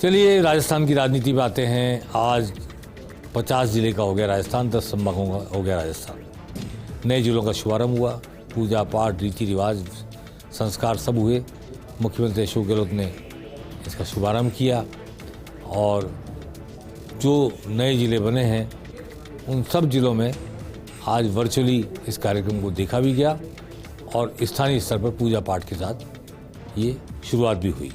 चलिए राजस्थान की राजनीति पे आते हैं। आज 50 जिले का हो गया राजस्थान, 10 संभागों का हो गया राजस्थान। नए जिलों का शुभारंभ हुआ, पूजा पाठ रीति रिवाज संस्कार सब हुए। मुख्यमंत्री अशोक गहलोत ने इसका शुभारंभ किया और जो नए ज़िले बने हैं उन सब ज़िलों में आज वर्चुअली इस कार्यक्रम को देखा भी गया और स्थानीय स्तर पर पूजा पाठ के साथ ये शुरुआत भी हुई।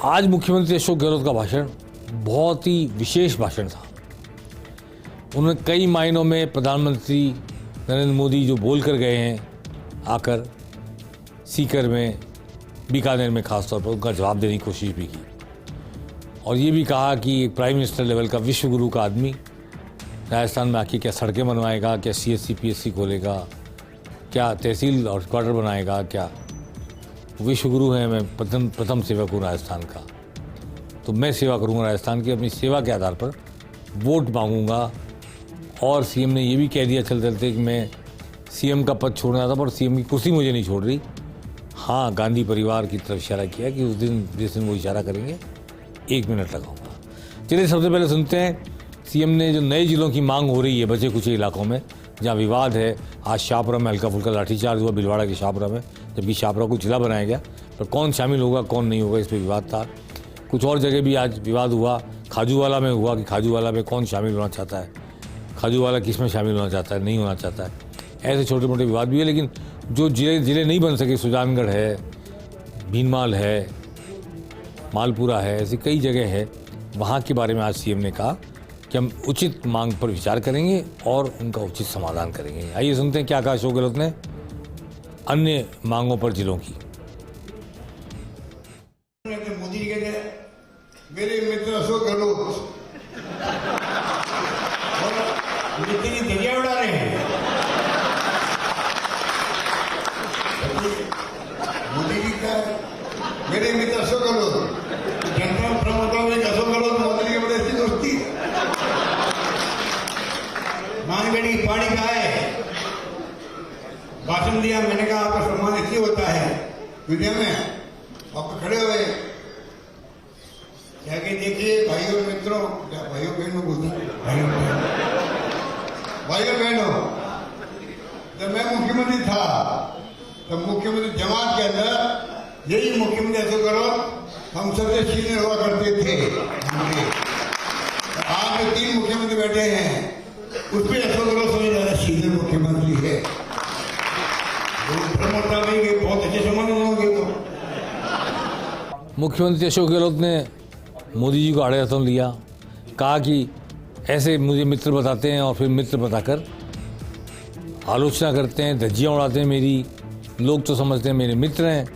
आज मुख्यमंत्री अशोक गहलोत का भाषण बहुत ही विशेष भाषण था। उन्होंने कई मायनों में प्रधानमंत्री नरेंद्र मोदी जो बोल कर गए हैं आकर सीकर में, बीकानेर में खासतौर पर उनका जवाब देने की कोशिश भी की और ये भी कहा कि एक प्राइम मिनिस्टर लेवल का विश्व गुरु का आदमी राजस्थान में आके क्या सड़कें बनवाएगा, क्या CSC PSC खोलेगा, क्या तहसील और क्वार्टर बनाएगा, क्या विश्व गुरु है। मैं प्रथम सेवक हूँ राजस्थान का, तो मैं सेवा करूँगा राजस्थान की। अपनी सेवा के आधार पर वोट मांगूंगा। और CM ने ये भी कह दिया चलते चलते कि मैं CM का पद छोड़ना था पर CM की कुर्सी मुझे नहीं छोड़ रही। हाँ, गांधी परिवार की तरफ इशारा किया कि उस दिन जिस दिन वो इशारा करेंगे 1 मिनट लगाऊंगा। चलिए सबसे पहले सुनते हैं CM ने जो नए जिलों की मांग हो रही है बचे कुछ इलाकों में जहाँ विवाद है। आज शाहपुरा में हल्का फुल्का लाठीचार्ज हुआ, भिलवाड़ा के शाहपुरा में, जबकि शाहपुरा को जिला बनाया गया, पर कौन शामिल होगा कौन नहीं होगा इस पर विवाद था। कुछ और जगह भी आज विवाद हुआ। खाजूवाला में हुआ कि खाजूवाला में कौन शामिल होना चाहता है, खाजूवाला किस में शामिल होना चाहता है, नहीं होना चाहता है। ऐसे छोटे मोटे विवाद भी है। लेकिन जो जिले नहीं बन सके, सुजानगढ़ है, भीनमाल है, मालपुरा है, ऐसी कई जगह है, वहाँ के बारे में आज CM ने कहा कि हम उचित मांग पर विचार करेंगे और उनका उचित समाधान करेंगे। आइए सुनते हैं क्या कहा अशोक गहलोत ने अन्य मांगों पर जिलों की। मोदी जी कहते हैं मेरे मित्र अशोक गहलोत जितनी दरिया उड़ा रहे हैं, मोदी जी का मेरे मित्र अशोक गहलोत, जनता प्रमोटर में अशोक गहलोत मोदी जी के बड़े अच्छी दोस्ती। मानगढ़ी पानी का है, भाषण दिया, मैंने कहा आपका सम्मान इसलिए होता है मीडिया में आप खड़े हुए क्या कि देखिए भाइयों और मित्रों, क्या भाइयों बहनों बोलते भाइयों बहनों, जब मैं मुख्यमंत्री था तब मुख्यमंत्री जमात के अंदर यही मुख्यमंत्री अशोक गहलोत हम सबसे सीनियर हुआ करते थे। आज जो 3 मुख्यमंत्री बैठे हैं उसमें अशोक गहलोत सबसे ज्यादा सीनियर मुख्यमंत्री है। बहुत अच्छे संबंध होंगे। तो मुख्यमंत्री अशोक गहलोत ने मोदी जी को आड़े हाथों लिया, कहा कि ऐसे मुझे मित्र बताते हैं और फिर मित्र बताकर आलोचना करते हैं, धज्जियाँ उड़ाते हैं मेरी। लोग तो समझते हैं मेरे मित्र हैं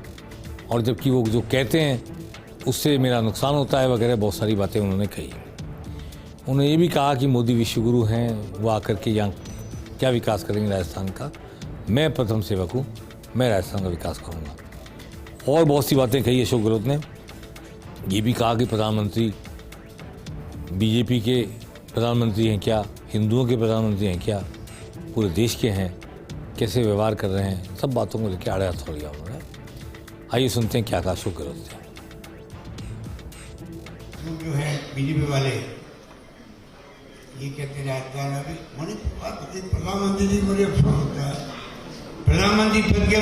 और जबकि वो जो कहते हैं उससे मेरा नुकसान होता है वगैरह बहुत सारी बातें उन्होंने कही। उन्होंने ये भी कहा कि मोदी विश्वगुरु हैं, वो आकर के यहाँ क्या विकास करेंगे राजस्थान का। मैं प्रथम सेवक हूँ, मैं राजस्थान का विकास करूँगा। और बहुत सी बातें कही अशोक गहलोत ने। ये भी कहा कि प्रधानमंत्री BJP के प्रधानमंत्री हैं क्या, हिंदुओं के प्रधानमंत्री हैं क्या, पूरे देश के हैं, कैसे व्यवहार कर रहे हैं, सब बातों को लेकर आड़े हाथों लिया उन्होंने। आइए सुनते हैं क्या कहा अशोक गहलोत ने। जो है BJP वाले ये कहते रहते हैं अभी प्रधानमंत्री जी, मुझे अफसोस होता है प्रधानमंत्री पद के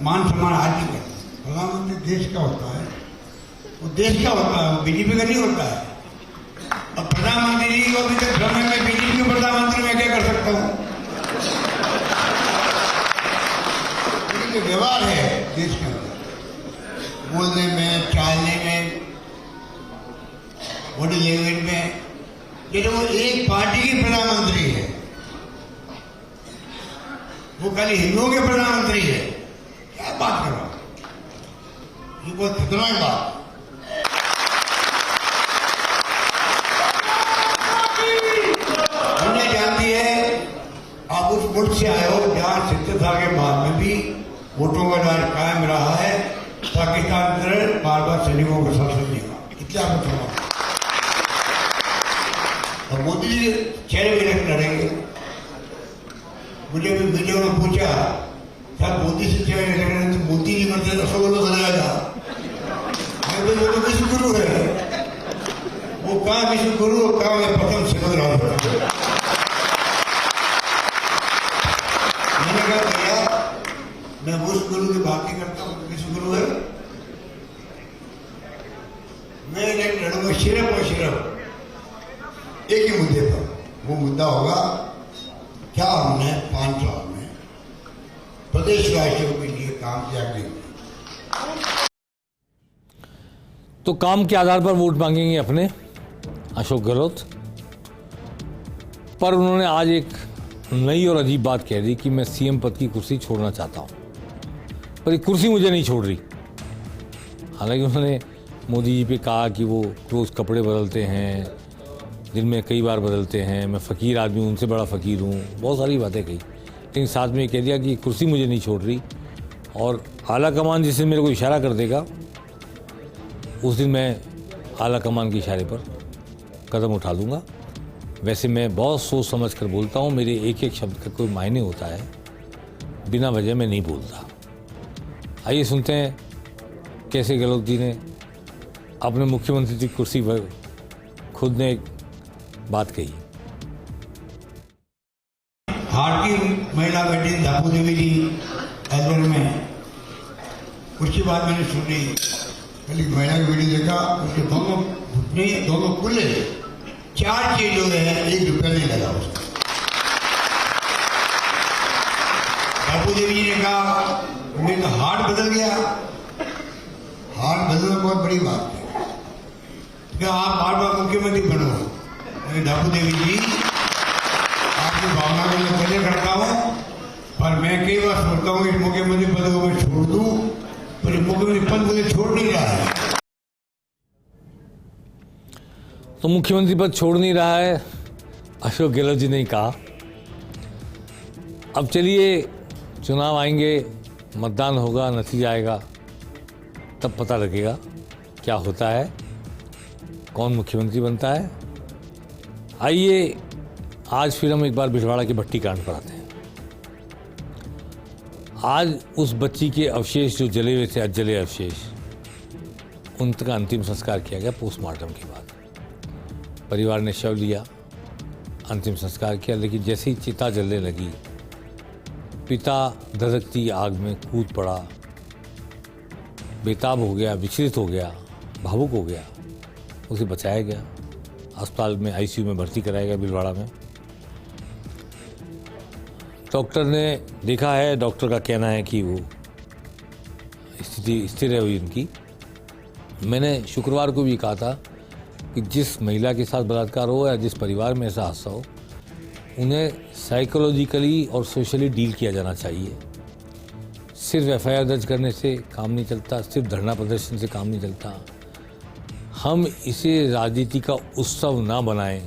मान सम्मान आज नहीं करते। प्रधानमंत्री देश का होता है, वो देश का होता है, वो BJP का नहीं होता है। अब प्रधानमंत्री जी को अभी तक भ्रम है, मैं BJP के प्रधानमंत्री में क्या कर सकता हूँ। जो व्यवहार है देश के अंदर, बोलने में, चालने में, बॉडी लैंग्वेज में, ये वो एक पार्टी की प्रधानमंत्री है, वो खाली हिंदुओं के प्रधानमंत्री है। क्या बात कर रहा हूं, ये बहुत खतरनाक बात। दुनिया जानती है आप उस मुल्क से आए हो जहां 70 साल के बाद में भी वोटों का राज कायम रहा है। पाकिस्तान की तरह बार बार सैनिकों का संसद नहीं हुआ। इतना मतलब और मोदी जी 6 इलेक्शन लड़ेंगे। मुझे भी मीडिया में पूछा सब मोदी से 6 इलेक्शन, तो मोदी जी मतलब अशोक गहलोत लड़ेगा। मैं तो विश्व गुरु है, कहाँ विश्व गुरु और कहाँ मैं प्रथम शिखर रहा हूँ। मैंने कहा भैया मैं उस गुरु की बात नहीं करता हूँ, विश्व गुरु है। मैं लड़ूंगा सिर्फ और सिर्फ एक ही मुद्दे पर। वो मुद्दा होगा क्या हमने 5 साल में प्रदेश वासियों के लिए काम किया कि नहीं। तो काम के आधार पर वोट मांगेंगे अपने अशोक गहलोत। पर उन्होंने आज एक नई और अजीब बात कह दी कि मैं सीएम पद की कुर्सी छोड़ना चाहता हूं, पर ये कुर्सी मुझे नहीं छोड़ रही। हालांकि उन्होंने मोदी जी पे कहा कि वो रोज़ कपड़े बदलते हैं, दिन में कई बार बदलते हैं, मैं फ़कीर आदमी हूँ, उनसे बड़ा फ़कीर हूँ, बहुत सारी बातें कही। लेकिन साथ में ये कह दिया कि कुर्सी मुझे नहीं छोड़ रही और आला कमान जिस दिन मेरे को इशारा कर देगा उस दिन मैं आला कमान के इशारे पर कदम उठा लूँगा। वैसे मैं बहुत सोच समझ कर बोलता हूँ, मेरे एक एक शब्द का कोई मायने होता है, बिना वजह मैं नहीं बोलता। आइए सुनते हैं कैसे गहलोत जी ने अपने मुख्यमंत्री की कुर्सी पर खुद ने बात कही। हाट की महिला बेटी धापू देवी जी एल्बर्ट में उसकी बात मैंने सुनी। पहले महिला की बेटी देखा, उसके दोनों घुटने दोनों खुले, 4 चीज हो रहे हैं, 1 रुपया नहीं लगा उसका। धापू देवी जी ने कहा मेरा हार्ट बदल गया। हार्ट बदलना बहुत बड़ी बात है, क्या आप बार-बार मुख्यमंत्री बनो। धापू देवी जी आपकी भावना को मैं कदर करता हूँ, पर मैं कई बार सोचता हूँ इस मुख्यमंत्री पद को मैं छोड़ दूँ, पर इस मुख्यमंत्री पद मुझे छोड़ नहीं रहा है। तो मुख्यमंत्री पद छोड़ नहीं रहा है अशोक गहलोत जी ने कहा। अब चलिए चुनाव आएंगे, मतदान होगा, नतीजा आएगा, तब पता लगेगा क्या होता है, कौन मुख्यमंत्री बनता है। आइए आज फिर हम एक बार बिजवाड़ा के भट्टी कांड पर आते हैं। आज उस बच्ची के अवशेष जो जले हुए थे, अजले अवशेष, उनका अंतिम संस्कार किया गया पोस्टमार्टम के बाद। परिवार ने शव लिया, अंतिम संस्कार किया, लेकिन जैसे ही चिता जलने लगी पिता धधकती आग में कूद पड़ा, बेताब हो गया, विचलित हो गया, भावुक हो गया। उसे बचाया गया, अस्पताल में आईसीयू में भर्ती कराया गया बिलवाड़ा में। डॉक्टर ने देखा है, डॉक्टर का कहना है कि वो स्थिति स्थिर है हुई उनकी। मैंने शुक्रवार को भी कहा था कि जिस महिला के साथ बलात्कार हो या जिस परिवार में ऐसा हादसा हो, उन्हें साइकोलॉजिकली और सोशली डील किया जाना चाहिए। सिर्फ एफआईआर दर्ज करने से काम नहीं चलता, सिर्फ धरना प्रदर्शन से काम नहीं चलता। हम इसे राजनीति का उत्सव ना बनाएं,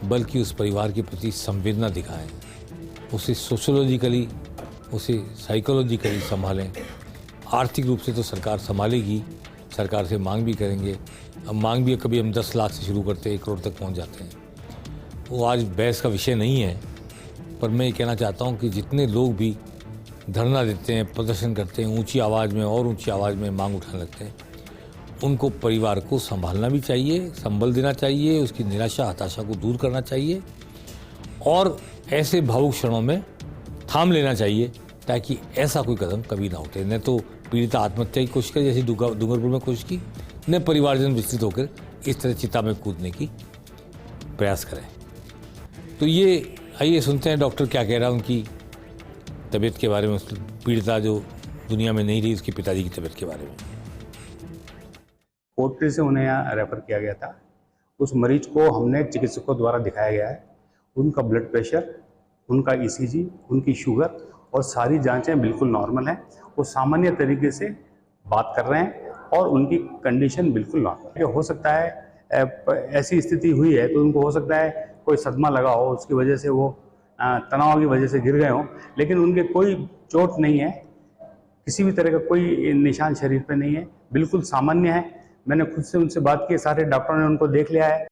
बल्कि उस परिवार के प्रति संवेदना दिखाएं, उसे सोशोलॉजिकली, उसे साइकोलॉजिकली संभालें। आर्थिक रूप से तो सरकार संभालेगी, सरकार से मांग भी करेंगे। अब मांग भी कभी हम 10 लाख से शुरू करते हैं, 1 करोड़ तक पहुंच जाते हैं। वो आज बहस का विषय नहीं है, पर मैं ये कहना चाहता हूँ कि जितने लोग भी धरना देते हैं, प्रदर्शन करते हैं, ऊंची आवाज़ में और ऊंची आवाज़ में मांग उठाने लगते हैं, उनको परिवार को संभालना भी चाहिए, संबल देना चाहिए, उसकी निराशा हताशा को दूर करना चाहिए और ऐसे भावुक क्षणों में थाम लेना चाहिए ताकि ऐसा कोई कदम कभी ना उठे। न तो पीड़िता आत्महत्या की कोशिश करे जैसे डूंगरपुर में कोशिश की, न परिवारजन विस्तृत होकर इस तरह चिता में कूदने की प्रयास करें। तो ये आइए सुनते हैं डॉक्टर क्या कह रहा है उनकी तबीयत के बारे में, पीड़िता जो दुनिया में नहीं रही उसके पिताजी की तबीयत के बारे में। पोर्टरी से उन्हें यहाँ रेफर किया गया था। उस मरीज को हमने चिकित्सकों द्वारा दिखाया गया है। उनका ब्लड प्रेशर, उनका ईसीजी, उनकी शुगर और सारी जांचें बिल्कुल नॉर्मल हैं। वो सामान्य तरीके से बात कर रहे हैं और उनकी कंडीशन बिल्कुल नॉर्मल है। हो सकता है ऐसी स्थिति हुई है तो उनको हो सकता है कोई सदमा लगा हो, उसकी वजह से वो तनाव की वजह से गिर गए हों, लेकिन उनके कोई चोट नहीं है, किसी भी तरह का कोई निशान शरीर पे नहीं है, बिल्कुल सामान्य है। मैंने खुद से उनसे बात की, सारे डॉक्टरों ने उनको देख लिया है।